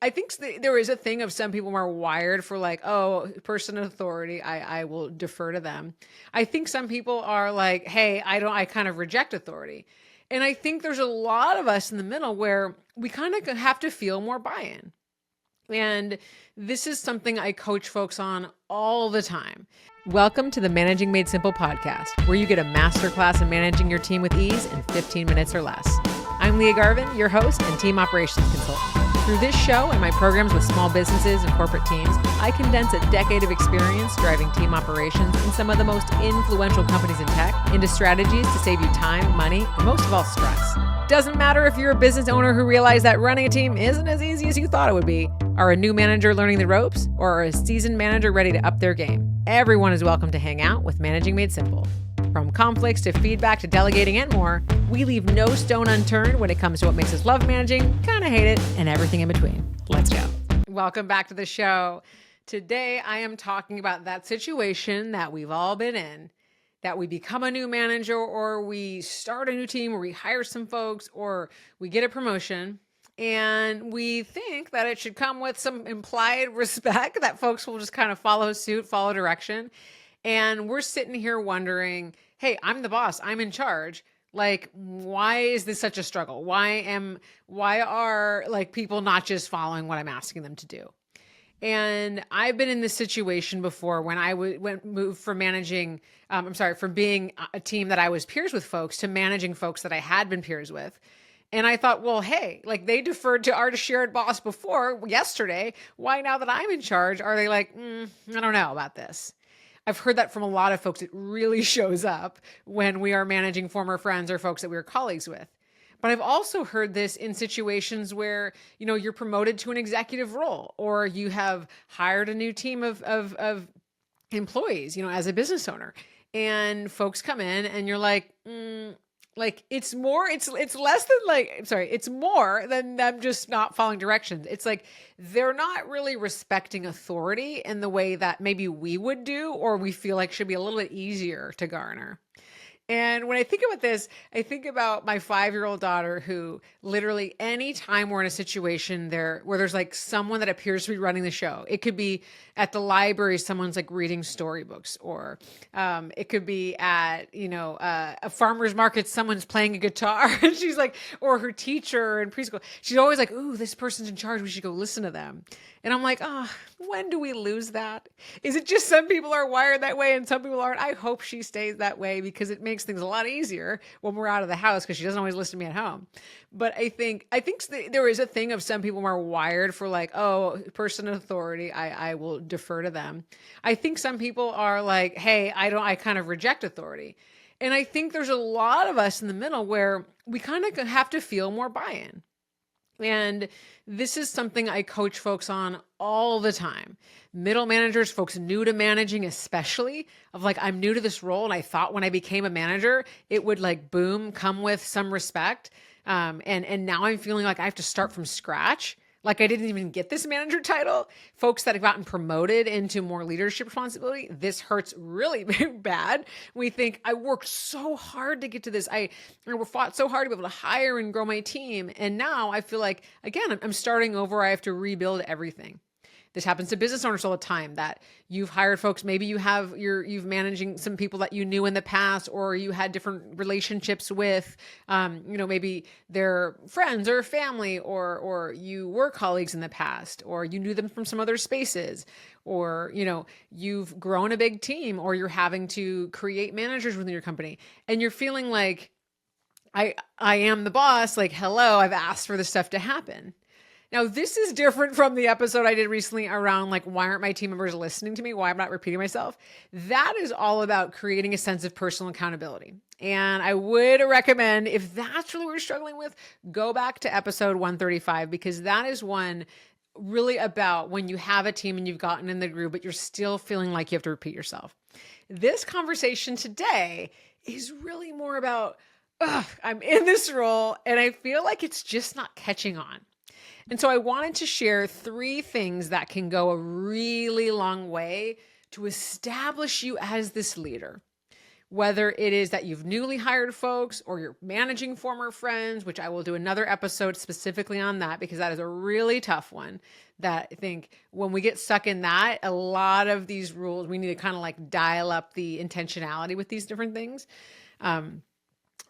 I think there is a thing of some people are wired for like, oh, person of authority, I will defer to them. I think some people are like, hey, I kind of reject authority. And I think there's a lot of us in the middle where we kind of have to feel more buy-in. And this is something I coach folks on all the time. Welcome to the Managing Made Simple podcast, where you get a masterclass in managing your team with ease in 15 minutes or less. I'm Lia Garvin, your host and team operations consultant. Through this show and my programs with small businesses and corporate teams, I condense a decade of experience driving team operations in some of the most influential companies in tech into strategies to save you time, money, and most of all, stress. Doesn't matter if you're a business owner who realized that running a team isn't as easy as you thought it would be, are a new manager learning the ropes, or are a seasoned manager ready to up their game. Everyone is welcome to hang out with Managing Made Simple. From conflicts to feedback to delegating and more, we leave no stone unturned when it comes to what makes us love managing, kind of hate it, and everything in between. Let's go. Welcome back to the show. Today, I am talking about that situation that we've all been in, that we become a new manager or we start a new team or we hire some folks or we get a promotion and we think that it should come with some implied respect that folks will just kind of follow suit, follow direction. And we're sitting here wondering, hey, I'm the boss, I'm in charge. Like, why is this such a struggle? Why are like people not just following what I'm asking them to do? And I've been in this situation before when I moved from from being a team that I was peers with folks to managing folks that I had been peers with. And I thought, well, hey, like they deferred to our shared boss before yesterday. Why now that I'm in charge, are they like, I don't know about this? I've heard that from a lot of folks. It really shows up when we are managing former friends or folks that we were colleagues with. But I've also heard this in situations where, you know, you're promoted to an executive role or you have hired a new team of employees, you know, as a business owner, and folks come in and you're like, it's more than them just not following directions. It's like they're not really respecting authority in the way that maybe we would do, or we feel like should be a little bit easier to garner. And when I think about this, I think about my 5-year-old daughter who literally anytime we're in a situation where there's like someone that appears to be running the show. It could be at the library, someone's like reading storybooks, or it could be at, a farmer's market, someone's playing a guitar and she's like, or her teacher in preschool. She's always like, ooh, this person's in charge. We should go listen to them. And I'm like, when do we lose that? Is it just some people are wired that way and some people aren't? I hope she stays that way because it makes things a lot easier when we're out of the house because she doesn't always listen to me at home. But I think there is a thing of some people are wired for like, oh, person of authority, I will defer to them. I think some people are like, hey, I kind of reject authority. And I think there's a lot of us in the middle where we kind of have to feel more buy-in. And this is something I coach folks on all the time. Middle managers, folks new to managing especially, of like, I'm new to this role and I thought when I became a manager, it would like, boom, come with some respect. And now I'm feeling like I have to start from scratch. Like I didn't even get this manager title. Folks that have gotten promoted into more leadership responsibility, this hurts really bad. We think I worked so hard to get to this. I fought so hard to be able to hire and grow my team. And now I feel like, again, I'm starting over. I have to rebuild everything. This happens to business owners all the time, that you've hired folks. Maybe you've managing some people that you knew in the past, or you had different relationships with, maybe they're friends or family, or you were colleagues in the past, or you knew them from some other spaces, or, you've grown a big team, or you're having to create managers within your company. And you're feeling like, I am the boss. Like, hello, I've asked for this stuff to happen. Now, this is different from the episode I did recently around like, why aren't my team members listening to me? Why I'm not repeating myself? That is all about creating a sense of personal accountability. And I would recommend, if that's really what you're struggling with, go back to episode 135, because that is one really about when you have a team and you've gotten in the groove, but you're still feeling like you have to repeat yourself. This conversation today is really more about, I'm in this role and I feel like it's just not catching on. And so I wanted to share 3 things that can go a really long way to establish you as this leader. whether it is that you've newly hired folks or you're managing former friends, which I will do another episode specifically on that, because that is a really tough one. That I think when we get stuck in that, a lot of these rules, we need to kind of like dial up the intentionality with these different things.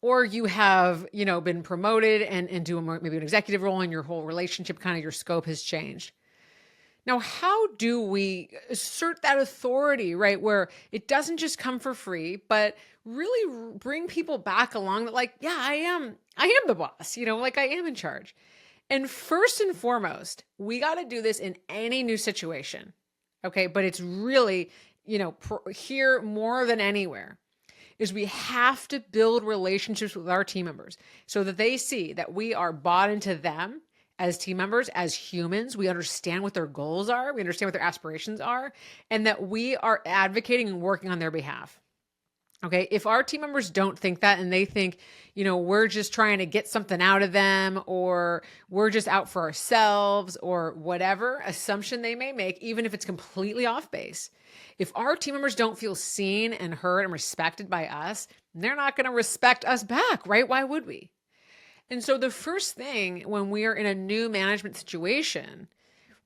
Or you have, been promoted and do maybe an executive role, and your whole relationship, kind of your scope has changed. Now, how do we assert that authority, right? Where it doesn't just come for free, but really bring people back along that like, yeah, I am the boss, like I am in charge. And first and foremost, we got to do this in any new situation. Okay. But it's really, here more than anywhere is we have to build relationships with our team members so that they see that we are bought into them as team members, as humans. We understand what their goals are. We understand what their aspirations are, and that we are advocating and working on their behalf. Okay. If our team members don't think that, and they think, we're just trying to get something out of them, or we're just out for ourselves, or whatever assumption they may make, even if it's completely off base, if our team members don't feel seen and heard and respected by us, they're not going to respect us back, right? Why would we? And so the first thing when we are in a new management situation,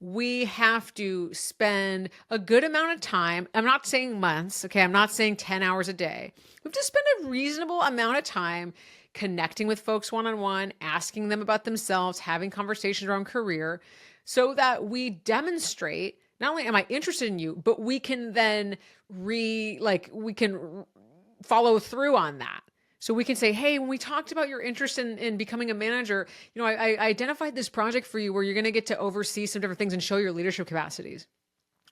we have to spend a good amount of time. I'm not saying months, okay? I'm not saying 10 hours a day. We have to spend a reasonable amount of time connecting with folks one-on-one, asking them about themselves, having conversations around career, so that we demonstrate, not only am I interested in you, but we can then we can follow through on that. So we can say, hey, when we talked about your interest in becoming a manager, I identified this project for you where you're going to get to oversee some different things and show your leadership capacities.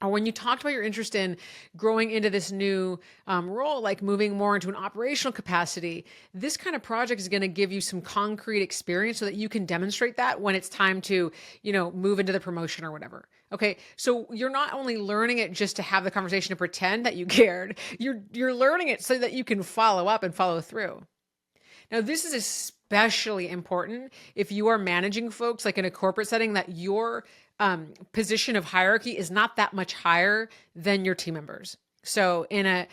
Or when you talked about your interest in growing into this new role, like moving more into an operational capacity, this kind of project is going to give you some concrete experience so that you can demonstrate that when it's time to, move into the promotion or whatever. Okay. So you're not only learning it just to have the conversation to pretend that you cared, you're learning it so that you can follow up and follow through. Now, this is especially important if you are managing folks like in a corporate setting, that your position of hierarchy is not that much higher than your team members. So in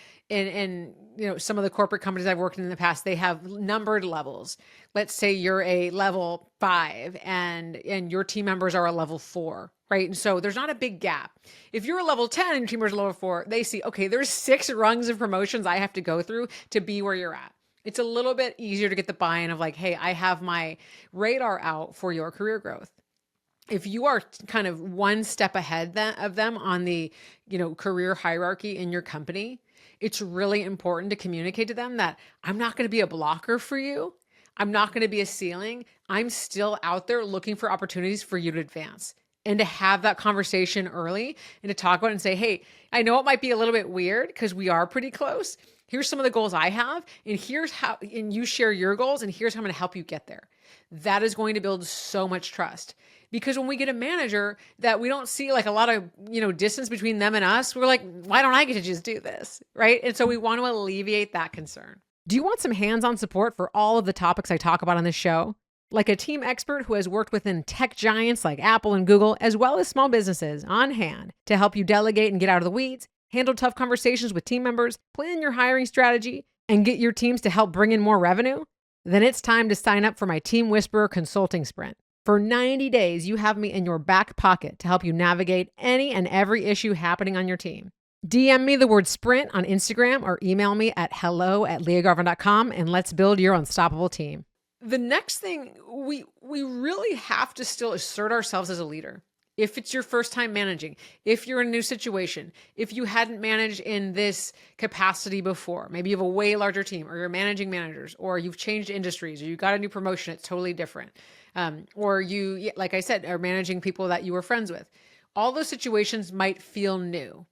some of the corporate companies I've worked in the past, they have numbered levels. Let's say you're a level 5 and your team members are a level 4, right? And so there's not a big gap. If you're a level 10 and your team members are level 4, they see, okay, there's 6 rungs of promotions I have to go through to be where you're at. It's a little bit easier to get the buy-in of like, hey, I have my radar out for your career growth. If you are kind of one step ahead of them on the, career hierarchy in your company, it's really important to communicate to them that I'm not going to be a blocker for you. I'm not going to be a ceiling. I'm still out there looking for opportunities for you to advance, and to have that conversation early and to talk about it and say, hey, I know it might be a little bit weird because we are pretty close. Here's some of the goals I have, and here's how, and you share your goals, and here's how I'm going to help you get there. That is going to build so much trust. Because when we get a manager that we don't see like a lot of, distance between them and us, we're like, why don't I get to just do this? Right. And so we want to alleviate that concern. Do you want some hands-on support for all of the topics I talk about on this show? Like a team expert who has worked within tech giants like Apple and Google, as well as small businesses on hand to help you delegate and get out of the weeds, handle tough conversations with team members, plan your hiring strategy, and get your teams to help bring in more revenue? Then it's time to sign up for my Team Whisperer consulting sprint. For 90 days, you have me in your back pocket to help you navigate any and every issue happening on your team. DM me the word sprint on Instagram or email me at hello@liagarvin.com, and let's build your unstoppable team. The next thing, we really have to still assert ourselves as a leader. If it's your first time managing, if you're in a new situation, if you hadn't managed in this capacity before, maybe you have a way larger team, or you're managing managers, or you've changed industries, or you got a new promotion, it's totally different. Or you, like I said, are managing people that you were friends with. All those situations might feel new.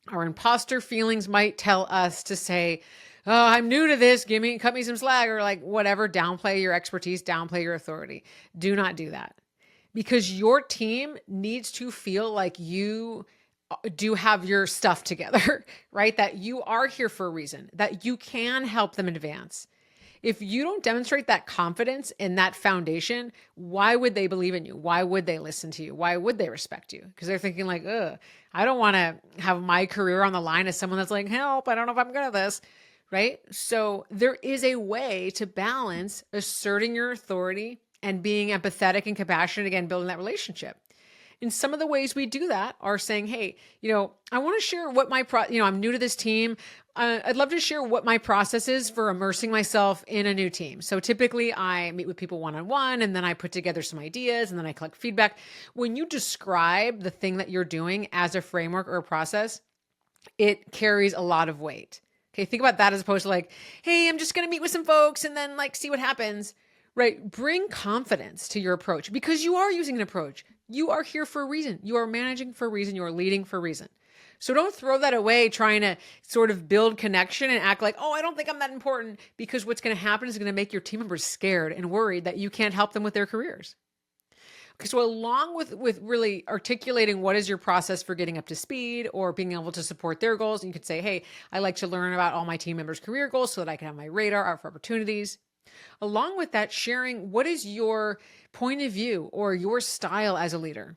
Our imposter feelings might tell us to say, oh, I'm new to this, cut me some slack, or like whatever, downplay your expertise, downplay your authority. Do not do that. Because your team needs to feel like you do have your stuff together, right? That you are here for a reason, that you can help them advance. If you don't demonstrate that confidence in that foundation, why would they believe in you? Why would they listen to you? Why would they respect you? Because they're thinking like, I don't want to have my career on the line as someone that's like, help, I don't know if I'm good at this. right? So there is a way to balance asserting your authority and being empathetic and compassionate, again, building that relationship. And some of the ways we do that are saying, hey, I want to share what I'm new to this team. I'd love to share what my process is for immersing myself in a new team. So typically I meet with people one-on-one, and then I put together some ideas, and then I collect feedback. When you describe the thing that you're doing as a framework or a process, it carries a lot of weight. Okay, think about that as opposed to like, hey, I'm just going to meet with some folks and then see what happens, right? Bring confidence to your approach because you are using an approach. You are here for a reason. You are managing for a reason. You are leading for a reason. So don't throw that away trying to sort of build connection and act like, oh, I don't think I'm that important, because what's going to happen is going to make your team members scared and worried that you can't help them with their careers. Okay, so along with really articulating what is your process for getting up to speed or being able to support their goals, you could say, hey, I like to learn about all my team members' career goals so that I can have my radar out for opportunities. Along with that, sharing what is your point of view or your style as a leader.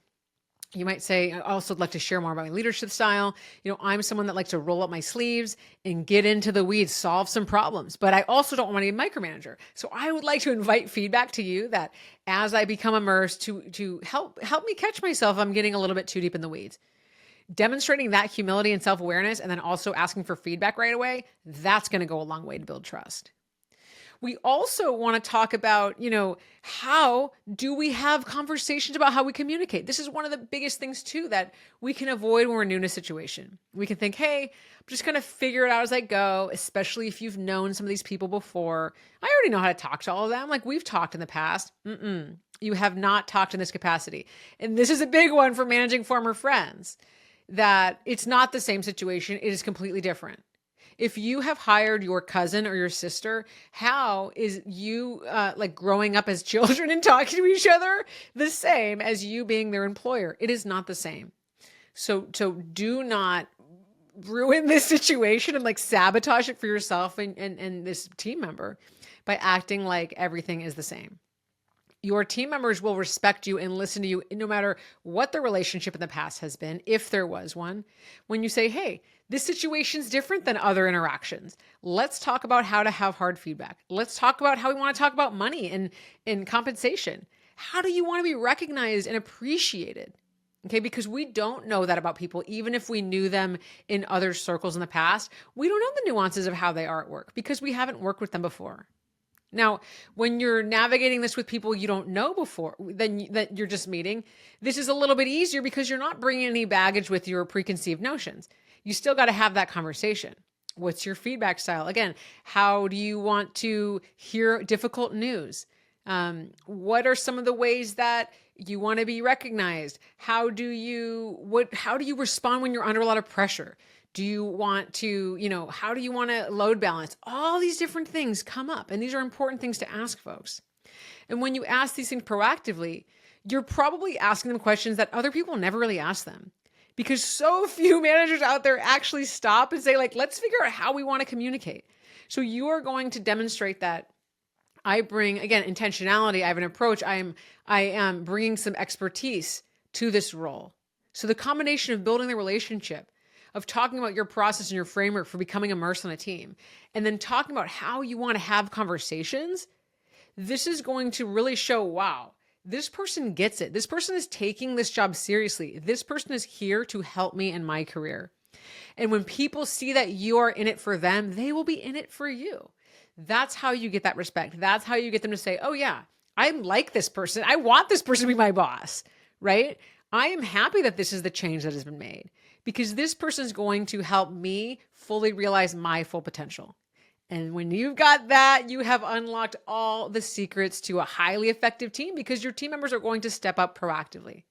You might say, I also like to share more about my leadership style. I'm someone that likes to roll up my sleeves and get into the weeds, solve some problems, but I also don't want to be a micromanager. So I would like to invite feedback to you that as I become immersed to help me catch myself, I'm getting a little bit too deep in the weeds. Demonstrating that humility and self-awareness, and then also asking for feedback right away, that's going to go a long way to build trust. We also want to talk about, how do we have conversations about how we communicate? This is one of the biggest things too that we can avoid when we're new in a situation. We can think, hey, I'm just going to figure it out as I go, especially if you've known some of these people before. I already know how to talk to all of them. We've talked in the past. You have not talked in this capacity. And this is a big one for managing former friends, that it's not the same situation. It is completely different. If you have hired your cousin or your sister, how is you growing up as children and talking to each other the same as you being their employer? It is not the same. So do not ruin this situation and sabotage it for yourself and this team member by acting like everything is the same. Your team members will respect you and listen to you no matter what the relationship in the past has been, if there was one. When you say, hey, this situation's different than other interactions. Let's talk about how to have hard feedback. Let's talk about how we want to talk about money and compensation. How do you want to be recognized and appreciated? Okay, because we don't know that about people, even if we knew them in other circles in the past. We don't know the nuances of how they are at work because we haven't worked with them before. Now, when you're navigating this with people you don't know before, that you're just meeting, this is a little bit easier because you're not bringing any baggage with your preconceived notions. You still got to have that conversation. What's your feedback style? Again, how do you want to hear difficult news? What are some of the ways that you want to be recognized? How do you respond when you're under a lot of pressure? Do you want to, how do you want to load balance? All these different things come up, and these are important things to ask folks. And when you ask these things proactively, you're probably asking them questions that other people never really ask them, because so few managers out there actually stop and say, let's figure out how we want to communicate. So you are going to demonstrate that I bring, again, intentionality. I have an approach. I am bringing some expertise to this role. So the combination of building the relationship, of talking about your process and your framework for becoming immersed on a team, and then talking about how you want to have conversations, this is going to really show, wow, this person gets it. This person is taking this job seriously. This person is here to help me in my career. And when people see that you are in it for them, they will be in it for you. That's how you get that respect. That's how you get them to say, oh yeah, I like this person. I want this person to be my boss, right? I am happy that this is the change that has been made, because this person is going to help me fully realize my full potential. And when you've got that, you have unlocked all the secrets to a highly effective team, because your team members are going to step up proactively.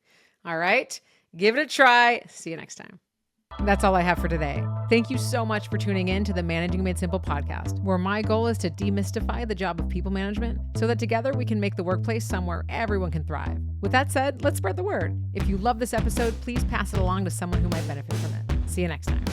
All right, give it a try. See you next time. That's all I have for today. Thank you so much for tuning in to the Managing Made Simple podcast, where my goal is to demystify the job of people management so that together we can make the workplace somewhere everyone can thrive. With that said, let's spread the word. If you love this episode, please pass it along to someone who might benefit from it. See you next time.